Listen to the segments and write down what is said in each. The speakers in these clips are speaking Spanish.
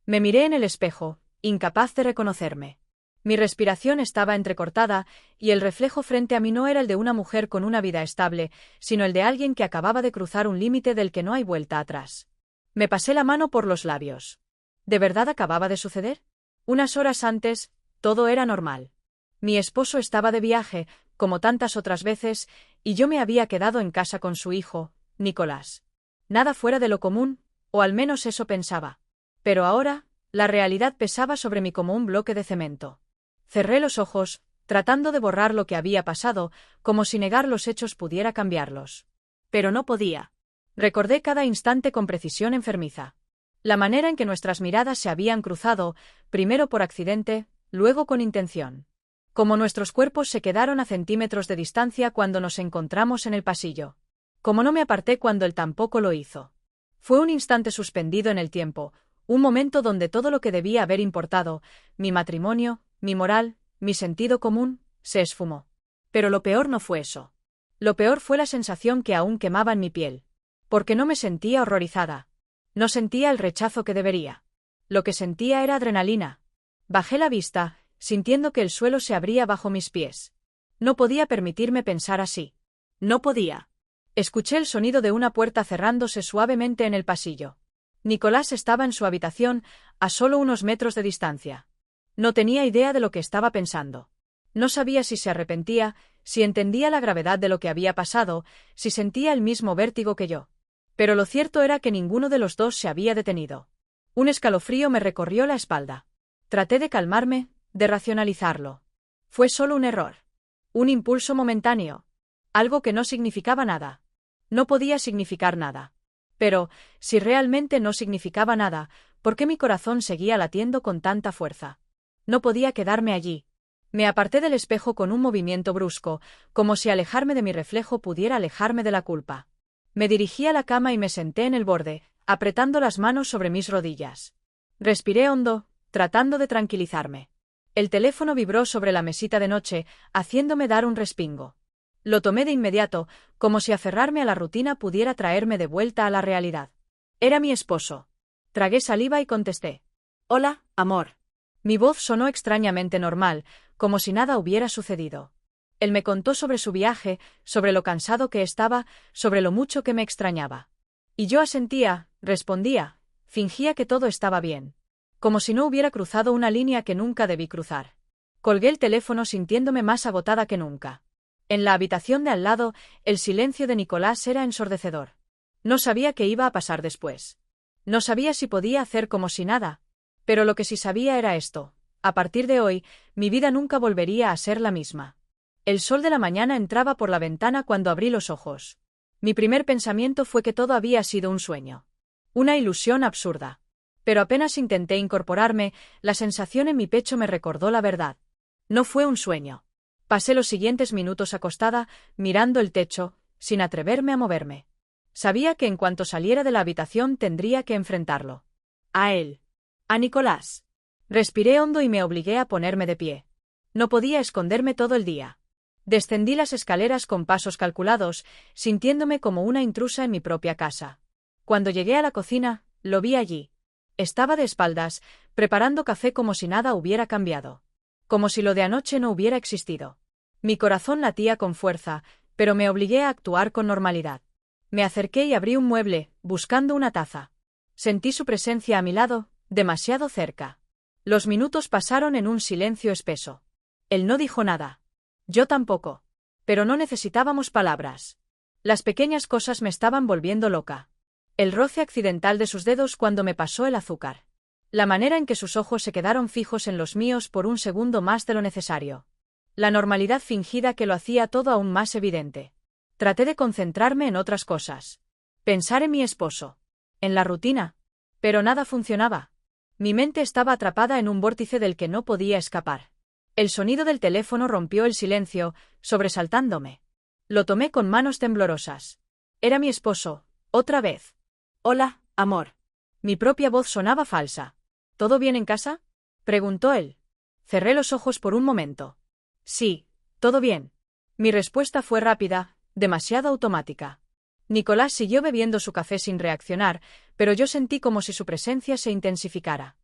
Me miré en el espejo, incapaz de reconocerme. Mi respiración estaba entrecortada, y el reflejo frente a mí no era el de una mujer con una vida estable, sino el de alguien que acababa de cruzar un límite del que no hay vuelta atrás. Me pasé la mano por los labios. ¿De verdad acababa de suceder? Unas horas antes, todo era normal. Mi esposo estaba de viaje, como tantas otras veces, y yo me había quedado en casa con su hijo, Nicolás. Nada fuera de lo común, o al menos eso pensaba. Pero ahora, la realidad pesaba sobre mí como un bloque de cemento. Cerré los ojos, tratando de borrar lo que había pasado, como si negar los hechos pudiera cambiarlos. Pero no podía. Recordé cada instante con precisión enfermiza. La manera en que nuestras miradas se habían cruzado, primero por accidente, luego con intención. Como nuestros cuerpos se quedaron a centímetros de distancia cuando nos encontramos en el pasillo. Como no me aparté cuando él tampoco lo hizo. Fue un instante suspendido en el tiempo, un momento donde todo lo que debía haber importado, mi matrimonio, mi moral, mi sentido común, se esfumó. Pero lo peor no fue eso. Lo peor fue la sensación que aún quemaba en mi piel. Porque no me sentía horrorizada. No sentía el rechazo que debería. Lo que sentía era adrenalina. Bajé la vista, sintiendo que el suelo se abría bajo mis pies. No podía permitirme pensar así. No podía. Escuché el sonido de una puerta cerrándose suavemente en el pasillo. Nicolás estaba en su habitación, a solo unos metros de distancia. No tenía idea de lo que estaba pensando. No sabía si se arrepentía, si entendía la gravedad de lo que había pasado, si sentía el mismo vértigo que yo. Pero lo cierto era que ninguno de los dos se había detenido. Un escalofrío me recorrió la espalda. Traté de calmarme, de racionalizarlo. Fue solo un error. Un impulso momentáneo. Algo que no significaba nada. No podía significar nada. Pero, si realmente no significaba nada, ¿por qué mi corazón seguía latiendo con tanta fuerza? No podía quedarme allí. Me aparté del espejo con un movimiento brusco, como si alejarme de mi reflejo pudiera alejarme de la culpa. Me dirigí a la cama y me senté en el borde, apretando las manos sobre mis rodillas. Respiré hondo, tratando de tranquilizarme. El teléfono vibró sobre la mesita de noche, haciéndome dar un respingo. Lo tomé de inmediato, como si aferrarme a la rutina pudiera traerme de vuelta a la realidad. Era mi esposo. Tragué saliva y contesté. Hola, amor. Mi voz sonó extrañamente normal, como si nada hubiera sucedido. Él me contó sobre su viaje, sobre lo cansado que estaba, sobre lo mucho que me extrañaba. Y yo asentía, respondía, fingía que todo estaba bien. Como si no hubiera cruzado una línea que nunca debí cruzar. Colgué el teléfono sintiéndome más agotada que nunca. En la habitación de al lado, el silencio de Nicolás era ensordecedor. No sabía qué iba a pasar después. No sabía si podía hacer como si nada. Pero lo que sí sabía era esto. A partir de hoy, mi vida nunca volvería a ser la misma. El sol de la mañana entraba por la ventana cuando abrí los ojos. Mi primer pensamiento fue que todo había sido un sueño. Una ilusión absurda. Pero apenas intenté incorporarme, la sensación en mi pecho me recordó la verdad. No fue un sueño. Pasé los siguientes minutos acostada, mirando el techo, sin atreverme a moverme. Sabía que en cuanto saliera de la habitación tendría que enfrentarlo. A él. A Nicolás. Respiré hondo y me obligué a ponerme de pie. No podía esconderme todo el día. Descendí las escaleras con pasos calculados, sintiéndome como una intrusa en mi propia casa. Cuando llegué a la cocina, lo vi allí. Estaba de espaldas, preparando café como si nada hubiera cambiado. Como si lo de anoche no hubiera existido. Mi corazón latía con fuerza, pero me obligué a actuar con normalidad. Me acerqué y abrí un mueble, buscando una taza. Sentí su presencia a mi lado, demasiado cerca. Los minutos pasaron en un silencio espeso. Él no dijo nada. Yo tampoco. Pero no necesitábamos palabras. Las pequeñas cosas me estaban volviendo loca. El roce accidental de sus dedos cuando me pasó el azúcar. La manera en que sus ojos se quedaron fijos en los míos por un segundo más de lo necesario. La normalidad fingida que lo hacía todo aún más evidente. Traté de concentrarme en otras cosas. Pensar en mi esposo. En la rutina. Pero nada funcionaba. Mi mente estaba atrapada en un vórtice del que no podía escapar. El sonido del teléfono rompió el silencio, sobresaltándome. Lo tomé con manos temblorosas. Era mi esposo, otra vez. Hola, amor. Mi propia voz sonaba falsa. ¿Todo bien en casa? Preguntó él. Cerré los ojos por un momento. Sí, todo bien. Mi respuesta fue rápida, demasiado automática. Nicolás siguió bebiendo su café sin reaccionar, pero yo sentí como si su presencia se intensificara.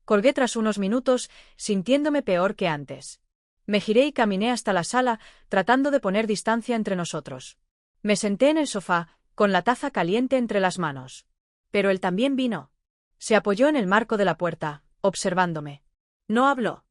Colgué tras unos minutos, sintiéndome peor que antes. Me giré y caminé hasta la sala, tratando de poner distancia entre nosotros. Me senté en el sofá, con la taza caliente entre las manos. Pero él también vino. Se apoyó en el marco de la puerta, observándome. No habló.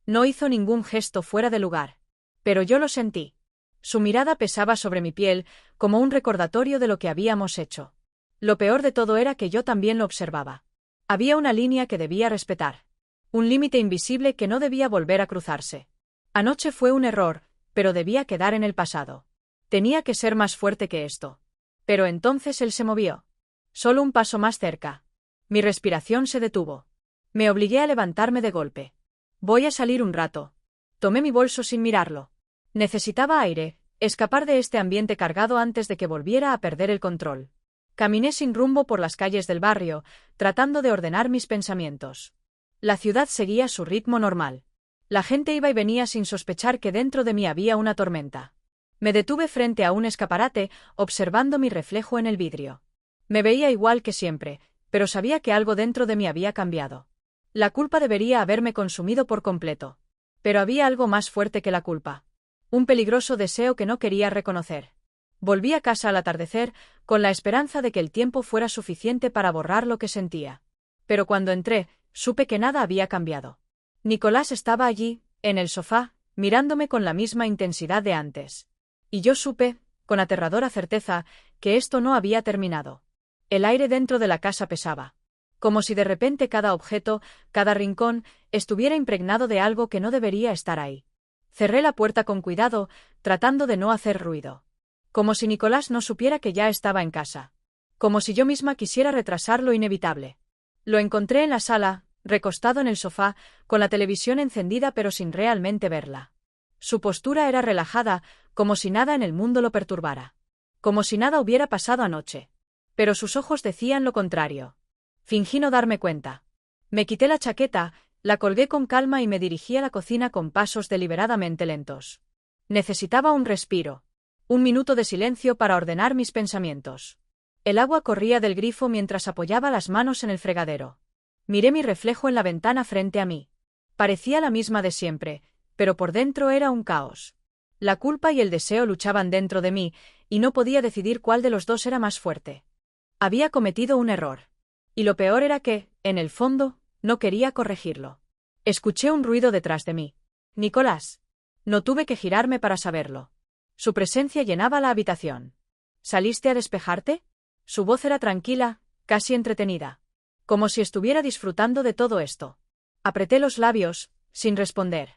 No hizo ningún gesto fuera de lugar. Pero yo lo sentí. Su mirada pesaba sobre mi piel, como un recordatorio de lo que habíamos hecho. Lo peor de todo era que yo también lo observaba. Había una línea que debía respetar. Un límite invisible que no debía volver a cruzarse. Anoche fue un error, pero debía quedar en el pasado. Tenía que ser más fuerte que esto. Pero entonces él se movió. Solo un paso más cerca. Mi respiración se detuvo. Me obligué a levantarme de golpe. Voy a salir un rato. Tomé mi bolso sin mirarlo. Necesitaba aire, escapar de este ambiente cargado antes de que volviera a perder el control. Caminé sin rumbo por las calles del barrio, tratando de ordenar mis pensamientos. La ciudad seguía su ritmo normal. La gente iba y venía sin sospechar que dentro de mí había una tormenta. Me detuve frente a un escaparate, observando mi reflejo en el vidrio. Me veía igual que siempre, pero sabía que algo dentro de mí había cambiado. La culpa debería haberme consumido por completo. Pero había algo más fuerte que la culpa. Un peligroso deseo que no quería reconocer. Volví a casa al atardecer, con la esperanza de que el tiempo fuera suficiente para borrar lo que sentía. Pero cuando entré, supe que nada había cambiado. Nicolás estaba allí, en el sofá, mirándome con la misma intensidad de antes. Y yo supe, con aterradora certeza, que esto no había terminado. El aire dentro de la casa pesaba. Como si de repente cada objeto, cada rincón, estuviera impregnado de algo que no debería estar ahí. Cerré la puerta con cuidado, tratando de no hacer ruido. Como si Nicolás no supiera que ya estaba en casa. Como si yo misma quisiera retrasar lo inevitable. Lo encontré en la sala, recostado en el sofá, con la televisión encendida pero sin realmente verla. Su postura era relajada, como si nada en el mundo lo perturbara. Como si nada hubiera pasado anoche. Pero sus ojos decían lo contrario. Fingí no darme cuenta. Me quité la chaqueta, la colgué con calma y me dirigí a la cocina con pasos deliberadamente lentos. Necesitaba un respiro. Un minuto de silencio para ordenar mis pensamientos. El agua corría del grifo mientras apoyaba las manos en el fregadero. Miré mi reflejo en la ventana frente a mí. Parecía la misma de siempre, pero por dentro era un caos. La culpa y el deseo luchaban dentro de mí, y no podía decidir cuál de los dos era más fuerte. Había cometido un error. Y lo peor era que, en el fondo, no quería corregirlo. Escuché un ruido detrás de mí. Nicolás. No tuve que girarme para saberlo. Su presencia llenaba la habitación. ¿Saliste a despejarte? Su voz era tranquila, casi entretenida. Como si estuviera disfrutando de todo esto. Apreté los labios, sin responder.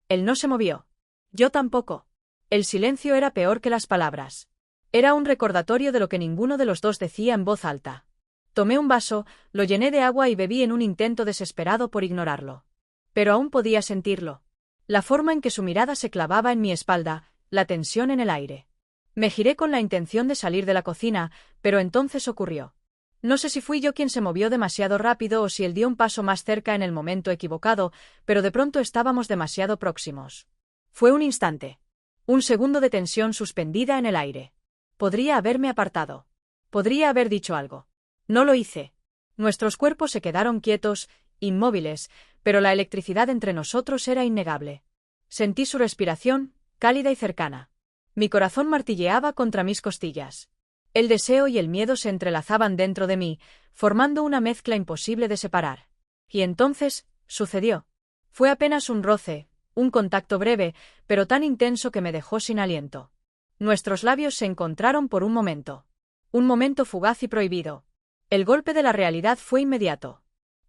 Él no se movió. Yo tampoco. El silencio era peor que las palabras. Era un recordatorio de lo que ninguno de los dos decía en voz alta. Tomé un vaso, lo llené de agua y bebí en un intento desesperado por ignorarlo. Pero aún podía sentirlo. La forma en que su mirada se clavaba en mi espalda, la tensión en el aire. Me giré con la intención de salir de la cocina, pero entonces ocurrió. No sé si fui yo quien se movió demasiado rápido o si él dio un paso más cerca en el momento equivocado, pero de pronto estábamos demasiado próximos. Fue un instante. Un segundo de tensión suspendida en el aire. Podría haberme apartado. Podría haber dicho algo. No lo hice. Nuestros cuerpos se quedaron quietos, inmóviles, pero la electricidad entre nosotros era innegable. Sentí su respiración, cálida y cercana. Mi corazón martilleaba contra mis costillas. El deseo y el miedo se entrelazaban dentro de mí, formando una mezcla imposible de separar. Y entonces, sucedió. Fue apenas un roce, un contacto breve, pero tan intenso que me dejó sin aliento. Nuestros labios se encontraron por un momento. Un momento fugaz y prohibido. El golpe de la realidad fue inmediato.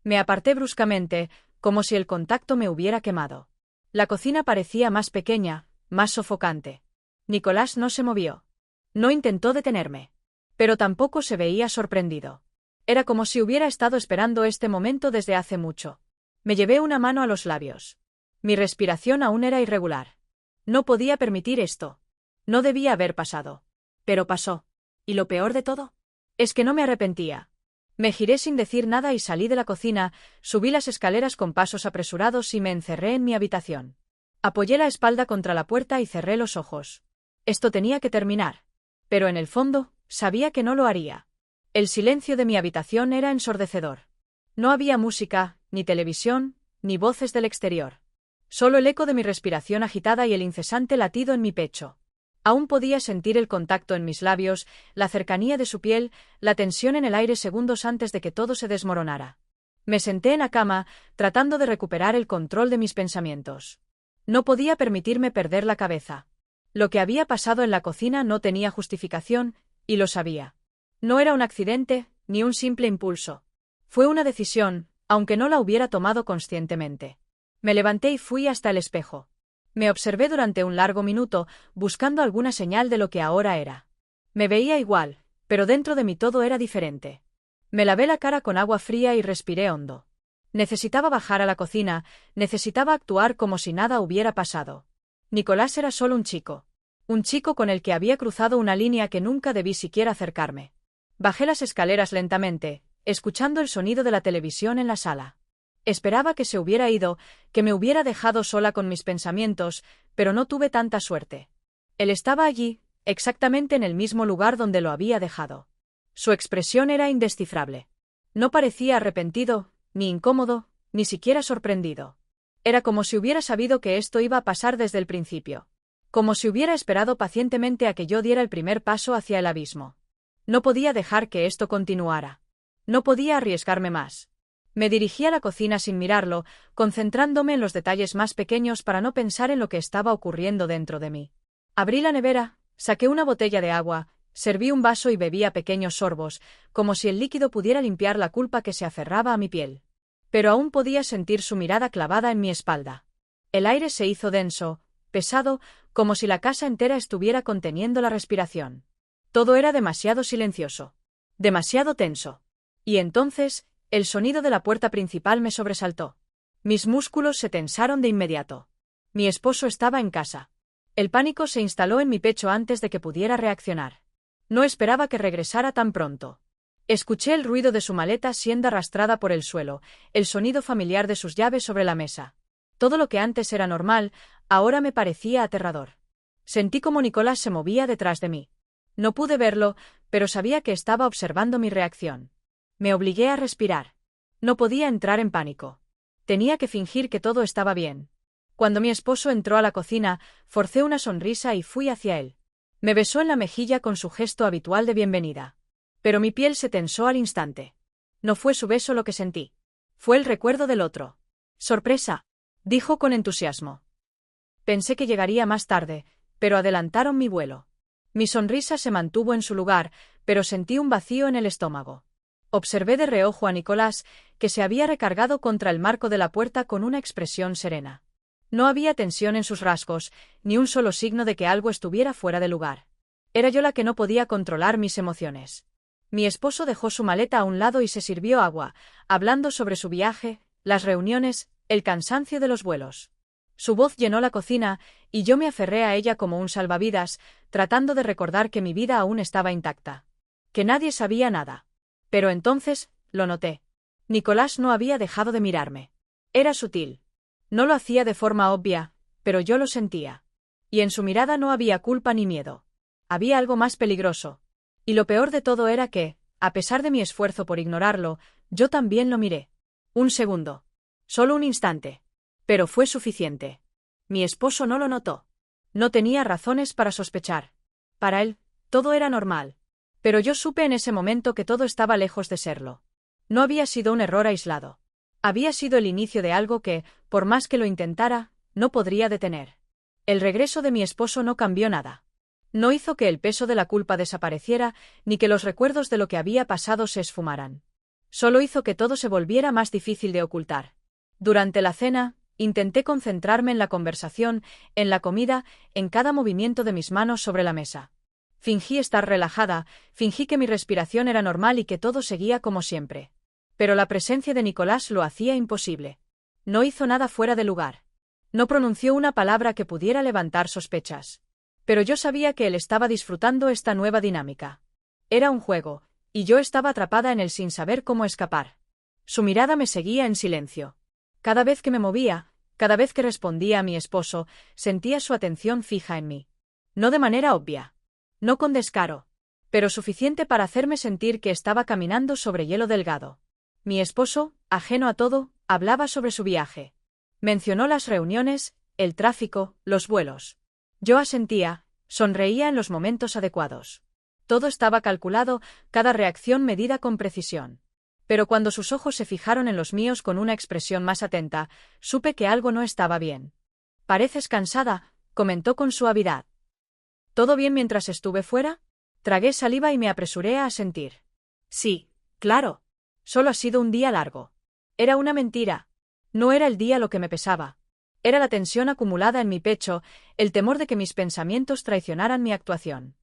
Me aparté bruscamente, como si el contacto me hubiera quemado. La cocina parecía más pequeña, más sofocante. Nicolás no se movió. No intentó detenerme. Pero tampoco se veía sorprendido. Era como si hubiera estado esperando este momento desde hace mucho. Me llevé una mano a los labios. Mi respiración aún era irregular. No podía permitir esto. No debía haber pasado. Pero pasó. ¿Y lo peor de todo? Es que no me arrepentía. Me giré sin decir nada y salí de la cocina, subí las escaleras con pasos apresurados y me encerré en mi habitación. Apoyé la espalda contra la puerta y cerré los ojos. Esto tenía que terminar. Pero en el fondo, sabía que no lo haría. El silencio de mi habitación era ensordecedor. No había música, ni televisión, ni voces del exterior. Solo el eco de mi respiración agitada y el incesante latido en mi pecho. Aún podía sentir el contacto en mis labios, la cercanía de su piel, la tensión en el aire segundos antes de que todo se desmoronara. Me senté en la cama, tratando de recuperar el control de mis pensamientos. No podía permitirme perder la cabeza. Lo que había pasado en la cocina no tenía justificación, y lo sabía. No era un accidente, ni un simple impulso. Fue una decisión, aunque no la hubiera tomado conscientemente. Me levanté y fui hasta el espejo. Me observé durante un largo minuto, buscando alguna señal de lo que ahora era. Me veía igual, pero dentro de mí todo era diferente. Me lavé la cara con agua fría y respiré hondo. Necesitaba bajar a la cocina, necesitaba actuar como si nada hubiera pasado. Nicolás era solo un chico con el que había cruzado una línea que nunca debí siquiera acercarme. Bajé las escaleras lentamente, escuchando el sonido de la televisión en la sala. Esperaba que se hubiera ido, que me hubiera dejado sola con mis pensamientos, pero no tuve tanta suerte. Él estaba allí, exactamente en el mismo lugar donde lo había dejado. Su expresión era indescifrable. No parecía arrepentido, ni incómodo, ni siquiera sorprendido. Era como si hubiera sabido que esto iba a pasar desde el principio. Como si hubiera esperado pacientemente a que yo diera el primer paso hacia el abismo. No podía dejar que esto continuara. No podía arriesgarme más. Me dirigí a la cocina sin mirarlo, concentrándome en los detalles más pequeños para no pensar en lo que estaba ocurriendo dentro de mí. Abrí la nevera, saqué una botella de agua, serví un vaso y bebí a pequeños sorbos, como si el líquido pudiera limpiar la culpa que se aferraba a mi piel. Pero aún podía sentir su mirada clavada en mi espalda. El aire se hizo denso, pesado, como si la casa entera estuviera conteniendo la respiración. Todo era demasiado silencioso. Demasiado tenso. Y entonces, el sonido de la puerta principal me sobresaltó. Mis músculos se tensaron de inmediato. Mi esposo estaba en casa. El pánico se instaló en mi pecho antes de que pudiera reaccionar. No esperaba que regresara tan pronto. Escuché el ruido de su maleta siendo arrastrada por el suelo, el sonido familiar de sus llaves sobre la mesa. Todo lo que antes era normal, ahora me parecía aterrador. Sentí como Nicolás se movía detrás de mí. No pude verlo, pero sabía que estaba observando mi reacción. Me obligué a respirar. No podía entrar en pánico. Tenía que fingir que todo estaba bien. Cuando mi esposo entró a la cocina, forcé una sonrisa y fui hacia él. Me besó en la mejilla con su gesto habitual de bienvenida. Pero mi piel se tensó al instante. No fue su beso lo que sentí. Fue el recuerdo del otro. «Sorpresa», dijo con entusiasmo. Pensé que llegaría más tarde, pero adelantaron mi vuelo. Mi sonrisa se mantuvo en su lugar, pero sentí un vacío en el estómago. Observé de reojo a Nicolás, que se había recargado contra el marco de la puerta con una expresión serena. No había tensión en sus rasgos, ni un solo signo de que algo estuviera fuera de lugar. Era yo la que no podía controlar mis emociones. Mi esposo dejó su maleta a un lado y se sirvió agua, hablando sobre su viaje, las reuniones, el cansancio de los vuelos. Su voz llenó la cocina, y yo me aferré a ella como un salvavidas, tratando de recordar que mi vida aún estaba intacta. Que nadie sabía nada. Pero entonces, lo noté. Nicolás no había dejado de mirarme. Era sutil. No lo hacía de forma obvia, pero yo lo sentía. Y en su mirada no había culpa ni miedo. Había algo más peligroso. Y lo peor de todo era que, a pesar de mi esfuerzo por ignorarlo, yo también lo miré. Un segundo. Solo un instante. Pero fue suficiente. Mi esposo no lo notó. No tenía razones para sospechar. Para él, todo era normal. Pero yo supe en ese momento que todo estaba lejos de serlo. No había sido un error aislado. Había sido el inicio de algo que, por más que lo intentara, no podría detener. El regreso de mi esposo no cambió nada. No hizo que el peso de la culpa desapareciera, ni que los recuerdos de lo que había pasado se esfumaran. Solo hizo que todo se volviera más difícil de ocultar. Durante la cena, intenté concentrarme en la conversación, en la comida, en cada movimiento de mis manos sobre la mesa. Fingí estar relajada, fingí que mi respiración era normal y que todo seguía como siempre. Pero la presencia de Nicolás lo hacía imposible. No hizo nada fuera de lugar. No pronunció una palabra que pudiera levantar sospechas. Pero yo sabía que él estaba disfrutando esta nueva dinámica. Era un juego, y yo estaba atrapada en él sin saber cómo escapar. Su mirada me seguía en silencio. Cada vez que me movía, cada vez que respondía a mi esposo, sentía su atención fija en mí. No de manera obvia. No con descaro. Pero suficiente para hacerme sentir que estaba caminando sobre hielo delgado. Mi esposo, ajeno a todo, Hablaba sobre su viaje. Mencionó las reuniones, el tráfico, los vuelos. Yo asentía, sonreía en los momentos adecuados. Todo estaba calculado, cada reacción medida con precisión. Pero cuando sus ojos se fijaron en los míos con una expresión más atenta, supe que algo no estaba bien. «Pareces cansada», comentó con suavidad. «¿Todo bien mientras estuve fuera?» Tragué saliva y me apresuré a asentir. «Sí, claro. Solo ha sido un día largo». Era una mentira. No era el día lo que me pesaba. Era la tensión acumulada en mi pecho, el temor de que mis pensamientos traicionaran mi actuación.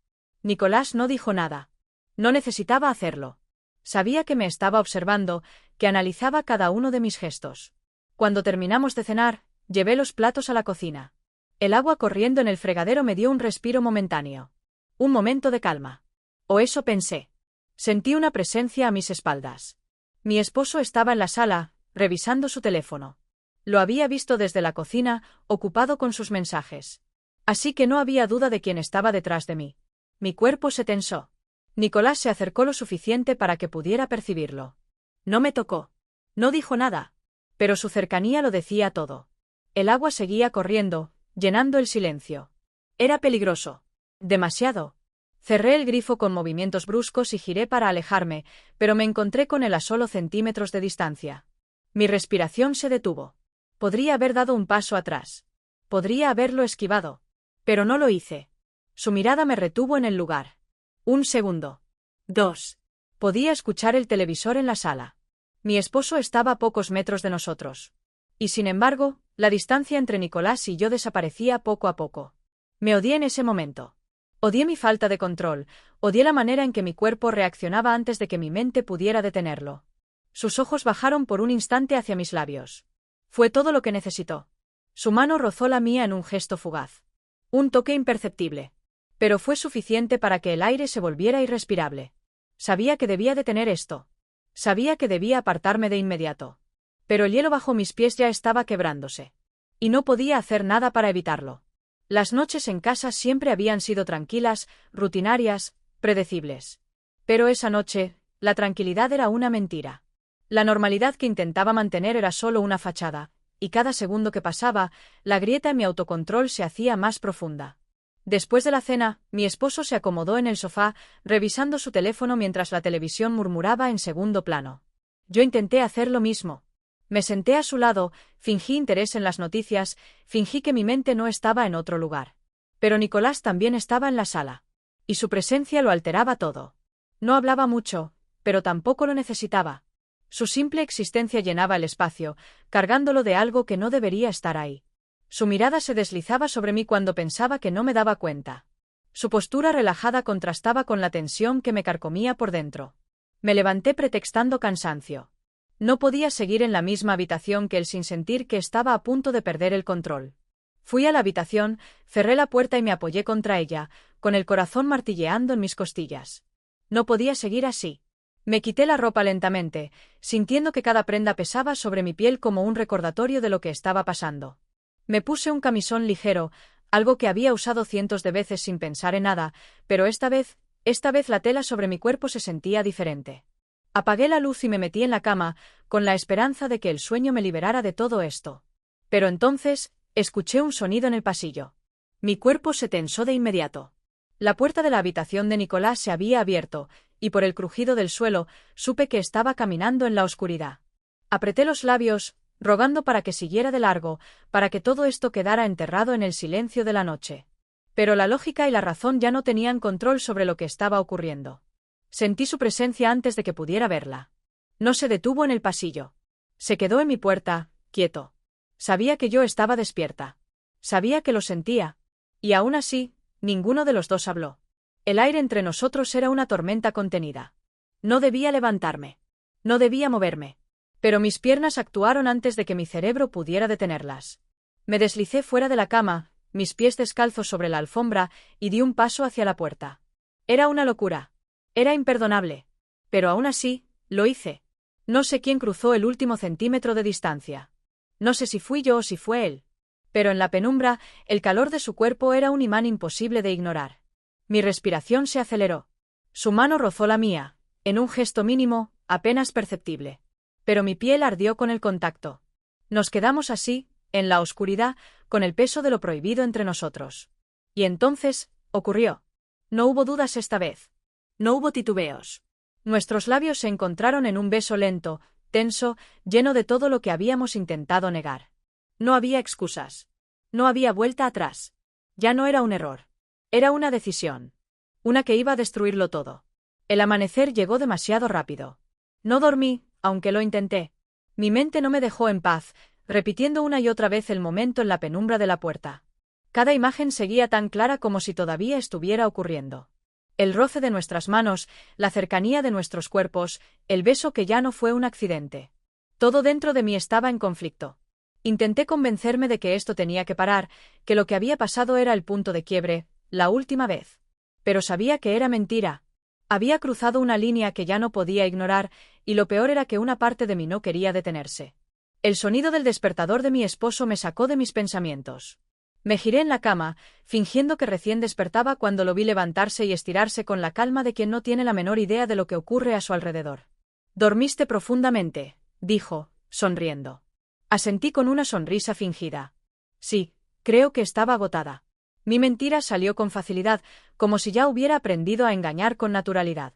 Nicolás no dijo nada. No necesitaba hacerlo. Sabía que me estaba observando, que analizaba cada uno de mis gestos. Cuando terminamos de cenar, llevé los platos a la cocina. El agua corriendo en el fregadero me dio un respiro momentáneo. Un momento de calma. O eso pensé. Sentí una presencia a mis espaldas. Mi esposo estaba en la sala, revisando su teléfono. Lo había visto desde la cocina, ocupado con sus mensajes. Así que no había duda de quién estaba detrás de mí. Mi cuerpo se tensó. Nicolás se acercó lo suficiente para que pudiera percibirlo. No me tocó. No dijo nada. Pero su cercanía lo decía todo. El agua seguía corriendo, llenando el silencio. Era peligroso. Demasiado. Cerré el grifo con movimientos bruscos y giré para alejarme, pero me encontré con él a solo centímetros de distancia. Mi respiración se detuvo. Podría haber dado un paso atrás. Podría haberlo esquivado. Pero no lo hice. Su mirada me retuvo en el lugar. Un segundo. 2. Podía escuchar el televisor en la sala. Mi esposo estaba a pocos metros de nosotros. Y sin embargo, la distancia entre Nicolás y yo desaparecía poco a poco. Me odié en ese momento. Odié mi falta de control, odié la manera en que mi cuerpo reaccionaba antes de que mi mente pudiera detenerlo. Sus ojos bajaron por un instante hacia mis labios. Fue todo lo que necesitó. Su mano rozó la mía en un gesto fugaz. Un toque imperceptible. Pero fue suficiente para que el aire se volviera irrespirable. Sabía que debía detener esto. Sabía que debía apartarme de inmediato. Pero el hielo bajo mis pies ya estaba quebrándose. Y no podía hacer nada para evitarlo. Las noches en casa siempre habían sido tranquilas, rutinarias, predecibles. Pero esa noche, la tranquilidad era una mentira. La normalidad que intentaba mantener era solo una fachada, y cada segundo que pasaba, la grieta en mi autocontrol se hacía más profunda. Después de la cena, mi esposo se acomodó en el sofá, revisando su teléfono mientras la televisión murmuraba en segundo plano. Yo intenté hacer lo mismo. Me senté a su lado, fingí interés en las noticias, fingí que mi mente no estaba en otro lugar. Pero Nicolás también estaba en la sala. Y su presencia lo alteraba todo. No hablaba mucho, pero tampoco lo necesitaba. Su simple existencia llenaba el espacio, cargándolo de algo que no debería estar ahí. Su mirada se deslizaba sobre mí cuando pensaba que no me daba cuenta. Su postura relajada contrastaba con la tensión que me carcomía por dentro. Me levanté pretextando cansancio. No podía seguir en la misma habitación que él sin sentir que estaba a punto de perder el control. Fui a la habitación, cerré la puerta y me apoyé contra ella, con el corazón martilleando en mis costillas. No podía seguir así. Me quité la ropa lentamente, sintiendo que cada prenda pesaba sobre mi piel como un recordatorio de lo que estaba pasando. Me puse un camisón ligero, algo que había usado cientos de veces sin pensar en nada, pero esta vez la tela sobre mi cuerpo se sentía diferente. Apagué la luz y me metí en la cama, con la esperanza de que el sueño me liberara de todo esto. Pero entonces, escuché un sonido en el pasillo. Mi cuerpo se tensó de inmediato. La puerta de la habitación de Nicolás se había abierto, y por el crujido del suelo, supe que estaba caminando en la oscuridad. Apreté los labios, rogando para que siguiera de largo, para que todo esto quedara enterrado en el silencio de la noche. Pero la lógica y la razón ya no tenían control sobre lo que estaba ocurriendo. Sentí su presencia antes de que pudiera verla. No se detuvo en el pasillo. Se quedó en mi puerta, quieto. Sabía que yo estaba despierta. Sabía que lo sentía. Y aún así, ninguno de los dos habló. El aire entre nosotros era una tormenta contenida. No debía levantarme. No debía moverme. Pero mis piernas actuaron antes de que mi cerebro pudiera detenerlas. Me deslicé fuera de la cama, mis pies descalzos sobre la alfombra, y di un paso hacia la puerta. Era una locura. Era imperdonable. Pero aún así, lo hice. No sé quién cruzó el último centímetro de distancia. No sé si fui yo o si fue él. Pero en la penumbra, el calor de su cuerpo era un imán imposible de ignorar. Mi respiración se aceleró. Su mano rozó la mía, en un gesto mínimo, apenas perceptible. pero mi piel ardió con el contacto. Nos quedamos así, en la oscuridad, con el peso de lo prohibido entre nosotros. Y entonces, ocurrió. No hubo dudas esta vez. No hubo titubeos. Nuestros labios se encontraron en un beso lento, tenso, lleno de todo lo que habíamos intentado negar. No había excusas. No había vuelta atrás. Ya no era un error. Era una decisión. Una que iba a destruirlo todo. El amanecer llegó demasiado rápido. No dormí, aunque lo intenté. Mi mente no me dejó en paz, repitiendo una y otra vez el momento en la penumbra de la puerta. Cada imagen seguía tan clara como si todavía estuviera ocurriendo. El roce de nuestras manos, la cercanía de nuestros cuerpos, el beso que ya no fue un accidente. Todo dentro de mí estaba en conflicto. Intenté convencerme de que esto tenía que parar, que lo que había pasado era el punto de quiebre, la última vez. Pero sabía que era mentira. Había cruzado una línea que ya no podía ignorar, y lo peor era que una parte de mí no quería detenerse. El sonido del despertador de mi esposo me sacó de mis pensamientos. Me giré en la cama, fingiendo que recién despertaba cuando lo vi levantarse y estirarse con la calma de quien no tiene la menor idea de lo que ocurre a su alrededor. «Dormiste profundamente», dijo, sonriendo. Asentí con una sonrisa fingida. Sí, creo que estaba agotada. Mi mentira salió con facilidad, como si ya hubiera aprendido a engañar con naturalidad.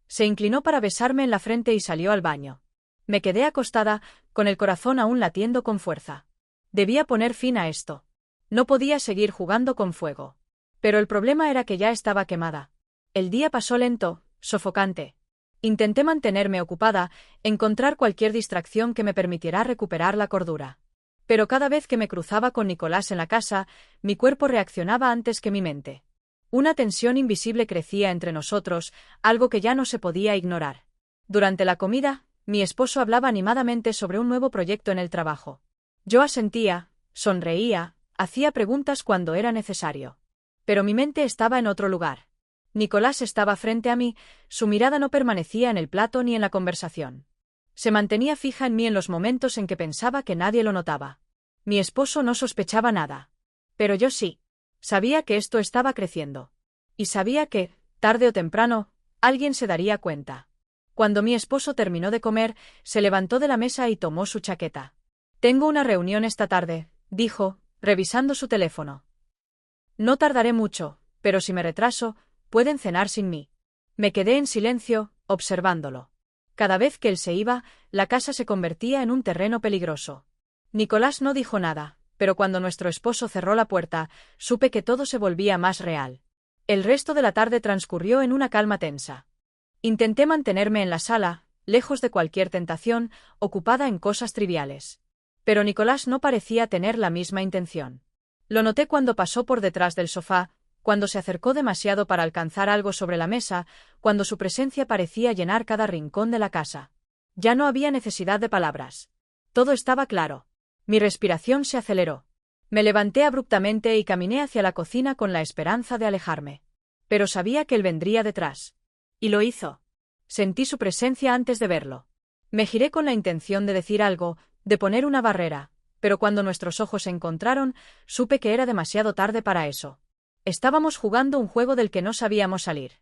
Se inclinó para besarme en la frente y salió al baño. Me quedé acostada, con el corazón aún latiendo con fuerza. Debía poner fin a esto. No podía seguir jugando con fuego. Pero el problema era que ya estaba quemada. El día pasó lento, sofocante. Intenté mantenerme ocupada, encontrar cualquier distracción que me permitiera recuperar la cordura. Pero cada vez que me cruzaba con Nicolás en la casa, mi cuerpo reaccionaba antes que mi mente. Una tensión invisible crecía entre nosotros, algo que ya no se podía ignorar. Durante la comida, mi esposo hablaba animadamente sobre un nuevo proyecto en el trabajo. Yo asentía, sonreía, hacía preguntas cuando era necesario. Pero mi mente estaba en otro lugar. Nicolás estaba frente a mí, su mirada no permanecía en el plato ni en la conversación. Se mantenía fija en mí en los momentos en que pensaba que nadie lo notaba. Mi esposo no sospechaba nada. Pero yo sí. Sabía que esto estaba creciendo. Y sabía que, tarde o temprano, alguien se daría cuenta. Cuando mi esposo terminó de comer, se levantó de la mesa y tomó su chaqueta. «Tengo una reunión esta tarde», dijo, revisando su teléfono. «No tardaré mucho, pero si me retraso, pueden cenar sin mí». Me quedé en silencio, observándolo. Cada vez que él se iba, la casa se convertía en un terreno peligroso. Nicolás no dijo nada, pero cuando nuestro esposo cerró la puerta, supe que todo se volvía más real. El resto de la tarde transcurrió en una calma tensa. Intenté mantenerme en la sala, lejos de cualquier tentación, ocupada en cosas triviales. Pero Nicolás no parecía tener la misma intención. Lo noté cuando pasó por detrás del sofá, cuando se acercó demasiado para alcanzar algo sobre la mesa, cuando su presencia parecía llenar cada rincón de la casa. Ya no había necesidad de palabras. Todo estaba claro. Mi respiración se aceleró. Me levanté abruptamente y caminé hacia la cocina con la esperanza de alejarme. Pero sabía que él vendría detrás. Y lo hizo. Sentí su presencia antes de verlo. Me giré con la intención de decir algo, de poner una barrera, pero cuando nuestros ojos se encontraron, supe que era demasiado tarde para eso. Estábamos jugando un juego del que no sabíamos salir.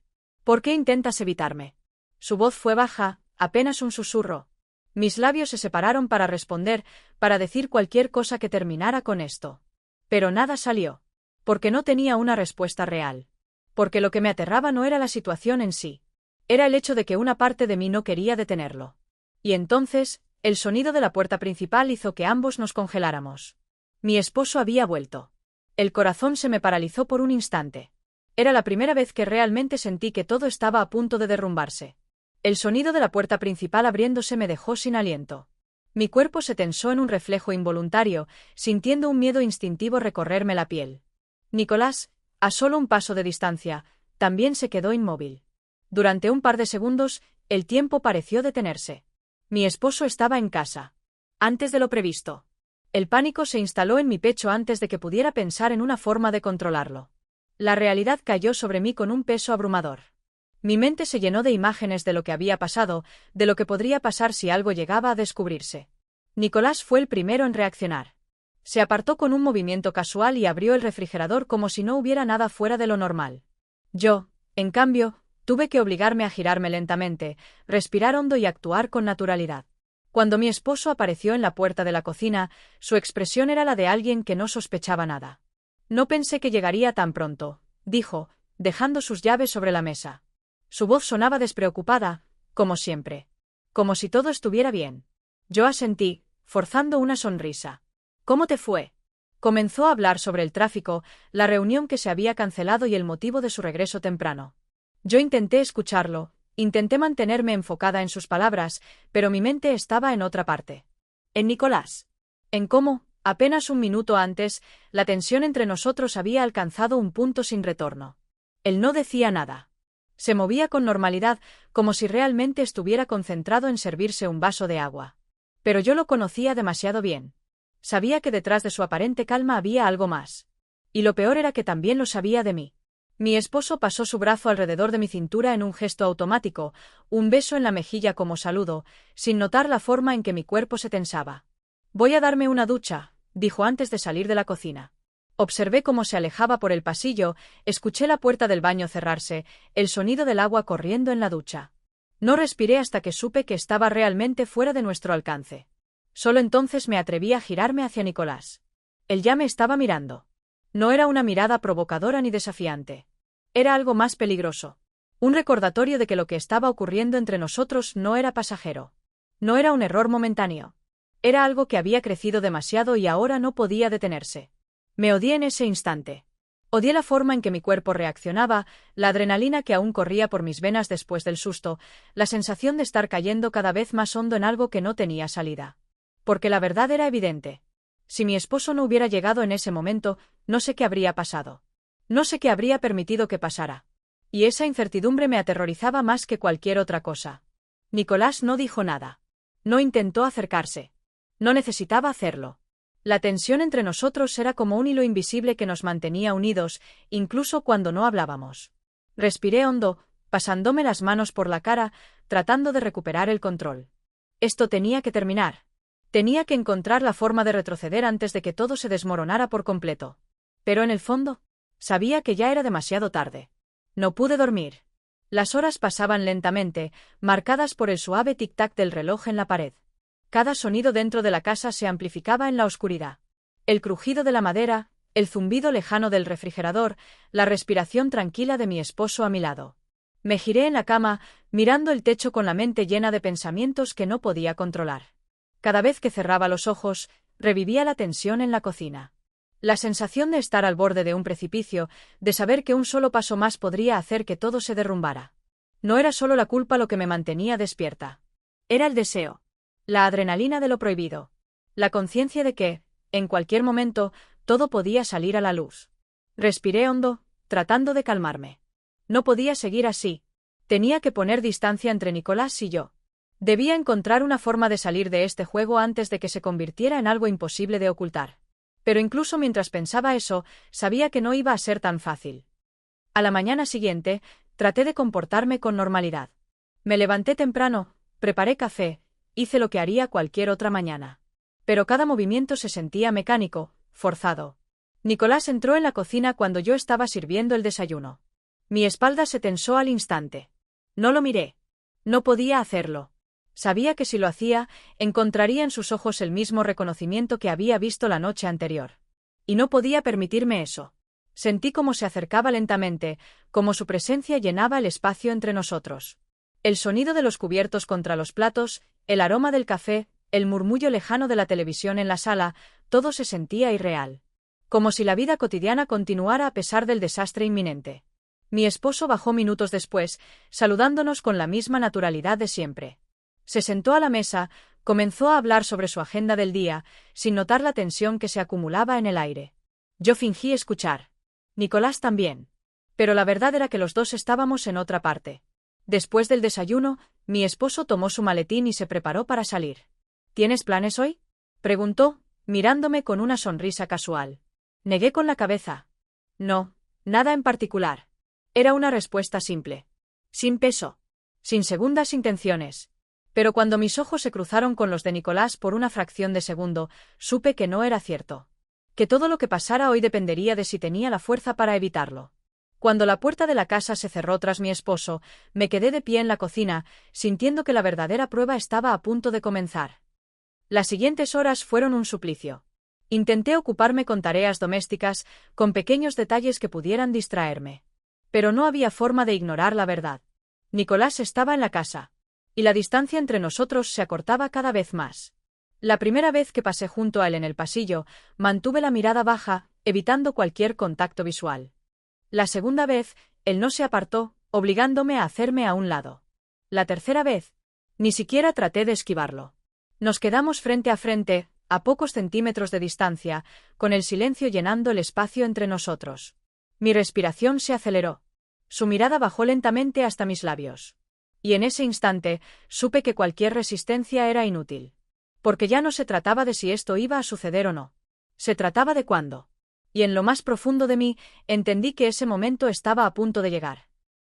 «¿Por qué intentas evitarme?» Su voz fue baja, apenas un susurro. Mis labios se separaron para responder, para decir cualquier cosa que terminara con esto. Pero nada salió. Porque no tenía una respuesta real. Porque lo que me aterraba no era la situación en sí. Era el hecho de que una parte de mí no quería detenerlo. Y entonces, el sonido de la puerta principal hizo que ambos nos congeláramos. Mi esposo había vuelto. El corazón se me paralizó por un instante. Era la primera vez que realmente sentí que todo estaba a punto de derrumbarse. El sonido de la puerta principal abriéndose me dejó sin aliento. Mi cuerpo se tensó en un reflejo involuntario, sintiendo un miedo instintivo recorrerme la piel. Nicolás, a solo un paso de distancia, también se quedó inmóvil. Durante un par de segundos, el tiempo pareció detenerse. Mi esposo estaba en casa. Antes de lo previsto. El pánico se instaló en mi pecho antes de que pudiera pensar en una forma de controlarlo. La realidad cayó sobre mí con un peso abrumador. Mi mente se llenó de imágenes de lo que había pasado, de lo que podría pasar si algo llegaba a descubrirse. Nicolás fue el primero en reaccionar. Se apartó con un movimiento casual y abrió el refrigerador como si no hubiera nada fuera de lo normal. Yo, en cambio, tuve que obligarme a girarme lentamente, respirar hondo y actuar con naturalidad. Cuando mi esposo apareció en la puerta de la cocina, su expresión era la de alguien que no sospechaba nada. No pensé que llegaría tan pronto, dijo, dejando sus llaves sobre la mesa. Su voz sonaba despreocupada, como siempre. Como si todo estuviera bien. Yo asentí, forzando una sonrisa. ¿Cómo te fue? Comenzó a hablar sobre el tráfico, la reunión que se había cancelado y el motivo de su regreso temprano. Yo intenté escucharlo, intenté mantenerme enfocada en sus palabras, pero mi mente estaba en otra parte. En Nicolás. En cómo, apenas un minuto antes, la tensión entre nosotros había alcanzado un punto sin retorno. Él no decía nada. Se movía con normalidad, como si realmente estuviera concentrado en servirse un vaso de agua. Pero yo lo conocía demasiado bien. Sabía que detrás de su aparente calma había algo más. Y lo peor era que también lo sabía de mí. Mi esposo pasó su brazo alrededor de mi cintura en un gesto automático, un beso en la mejilla como saludo, sin notar la forma en que mi cuerpo se tensaba. «Voy a darme una ducha», dijo antes de salir de la cocina. Observé cómo se alejaba por el pasillo, escuché la puerta del baño cerrarse, el sonido del agua corriendo en la ducha. No respiré hasta que supe que estaba realmente fuera de nuestro alcance. Solo entonces me atreví a girarme hacia Nicolás. Él ya me estaba mirando. No era una mirada provocadora ni desafiante. Era algo más peligroso. Un recordatorio de que lo que estaba ocurriendo entre nosotros no era pasajero. No era un error momentáneo. Era algo que había crecido demasiado y ahora no podía detenerse. Me odié en ese instante. Odié la forma en que mi cuerpo reaccionaba, la adrenalina que aún corría por mis venas después del susto, la sensación de estar cayendo cada vez más hondo en algo que no tenía salida. Porque la verdad era evidente. Si mi esposo no hubiera llegado en ese momento, no sé qué habría pasado. No sé qué habría permitido que pasara. Y esa incertidumbre me aterrorizaba más que cualquier otra cosa. Nicolás no dijo nada. No intentó acercarse. No necesitaba hacerlo. La tensión entre nosotros era como un hilo invisible que nos mantenía unidos, incluso cuando no hablábamos. Respiré hondo, pasándome las manos por la cara, tratando de recuperar el control. Esto tenía que terminar. Tenía que encontrar la forma de retroceder antes de que todo se desmoronara por completo. Pero en el fondo, sabía que ya era demasiado tarde. No pude dormir. Las horas pasaban lentamente, marcadas por el suave tic-tac del reloj en la pared. Cada sonido dentro de la casa se amplificaba en la oscuridad. El crujido de la madera, el zumbido lejano del refrigerador, la respiración tranquila de mi esposo a mi lado. Me giré en la cama, mirando el techo con la mente llena de pensamientos que no podía controlar. Cada vez que cerraba los ojos, revivía la tensión en la cocina. La sensación de estar al borde de un precipicio, de saber que un solo paso más podría hacer que todo se derrumbara. No era solo la culpa lo que me mantenía despierta. Era el deseo. La adrenalina de lo prohibido. La conciencia de que, en cualquier momento, todo podía salir a la luz. Respiré hondo, tratando de calmarme. No podía seguir así. Tenía que poner distancia entre Nicolás y yo. Debía encontrar una forma de salir de este juego antes de que se convirtiera en algo imposible de ocultar. Pero incluso mientras pensaba eso, sabía que no iba a ser tan fácil. A la mañana siguiente, traté de comportarme con normalidad. Me levanté temprano, preparé café, hice lo que haría cualquier otra mañana. Pero cada movimiento se sentía mecánico, forzado. Nicolás entró en la cocina cuando yo estaba sirviendo el desayuno. Mi espalda se tensó al instante. No lo miré. No podía hacerlo. Sabía que si lo hacía, encontraría en sus ojos el mismo reconocimiento que había visto la noche anterior. Y no podía permitirme eso. Sentí cómo se acercaba lentamente, como su presencia llenaba el espacio entre nosotros. El sonido de los cubiertos contra los platos, el aroma del café, el murmullo lejano de la televisión en la sala, todo se sentía irreal. Como si la vida cotidiana continuara a pesar del desastre inminente. Mi esposo bajó minutos después, saludándonos con la misma naturalidad de siempre. Se sentó a la mesa, comenzó a hablar sobre su agenda del día, sin notar la tensión que se acumulaba en el aire. Yo fingí escuchar. Nicolás también. Pero la verdad era que los dos estábamos en otra parte. Después del desayuno, mi esposo tomó su maletín y se preparó para salir. ¿Tienes planes hoy?, preguntó, mirándome con una sonrisa casual. Negué con la cabeza. No, nada en particular. Era una respuesta simple. Sin peso. Sin segundas intenciones. Pero cuando mis ojos se cruzaron con los de Nicolás por una fracción de segundo, supe que no era cierto. Que todo lo que pasara hoy dependería de si tenía la fuerza para evitarlo. Cuando la puerta de la casa se cerró tras mi esposo, me quedé de pie en la cocina, sintiendo que la verdadera prueba estaba a punto de comenzar. Las siguientes horas fueron un suplicio. Intenté ocuparme con tareas domésticas, con pequeños detalles que pudieran distraerme. Pero no había forma de ignorar la verdad. Nicolás estaba en la casa. Y la distancia entre nosotros se acortaba cada vez más. La primera vez que pasé junto a él en el pasillo, mantuve la mirada baja, evitando cualquier contacto visual. La segunda vez, él no se apartó, obligándome a hacerme a un lado. La tercera vez, ni siquiera traté de esquivarlo. Nos quedamos frente a frente, a pocos centímetros de distancia, con el silencio llenando el espacio entre nosotros. Mi respiración se aceleró. Su mirada bajó lentamente hasta mis labios. Y en ese instante, supe que cualquier resistencia era inútil. Porque ya no se trataba de si esto iba a suceder o no. Se trataba de cuándo. Y en lo más profundo de mí, entendí que ese momento estaba a punto de llegar.